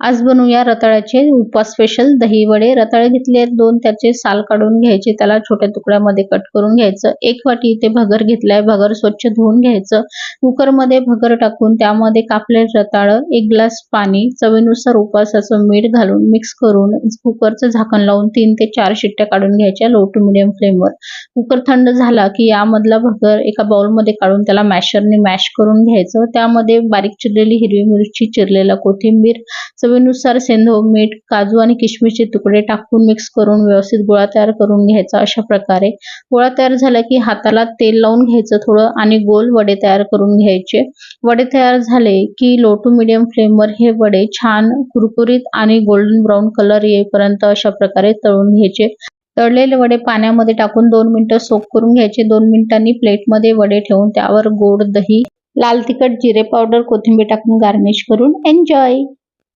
आज बनवूया रताळ्याचे उपवास स्पेशल दही वडे। रताळे घेतले 2, त्याचे साल काढून घ्यायचे, त्याला छोट्या तुकड्यामध्ये कट करून घ्यायचं। 1 वाटी इथे भगर घेतलाय, भगर स्वच्छ धुवून घ्यायचं। कुकर मध्ये भगर टाकून त्यामध्ये कापलेले रताळ, 1 ग्लास पाणी, चवीनुसार उपवासाचं मीठ घालून मिक्स करून कुकरचं झाकण लावून 3 ते 4 शिट्ट्या काढून घ्यायच्या लो टू मीडियम फ्लेमवर। कुकर थंड झाला की यामधला भगर एका बाउल मध्ये काढून त्याला मॅशरने मॅश करून घ्यायचं। त्यामध्ये बारीक चिरलेली हिरवी मिरची, चिरलेला कोथिंबीर, चवीनुसार सेंधव मीठ, काजू आणि किशमिशचे तुकडे टाकून मिक्स करून व्यवस्थित गोळा तयार करून घ्यायचा। अशा प्रकारे गोळा तयार झाला की हाताला तेल लावून घ्यायचं थोडं आणि गोल वडे तयार करून घ्यायचे। वडे तयार झाले की लो टू मीडियम फ्लेमवर हे वडे छान कुरकुरीत आणि गोल्डन ब्राउन कलर येईपर्यंत अशा प्रकारे तळून घ्यायचे। तळलेले वडे पाण्यामध्ये टाकून 2 मिनिटं सोक करून घ्यायचे। 2 मिनिटांनी प्लेटमध्ये वडे ठेवून त्यावर गोड दही, लाल तिखट, जिरे पावडर, कोथिंबीर टाकून गार्निश करून एन्जॉय।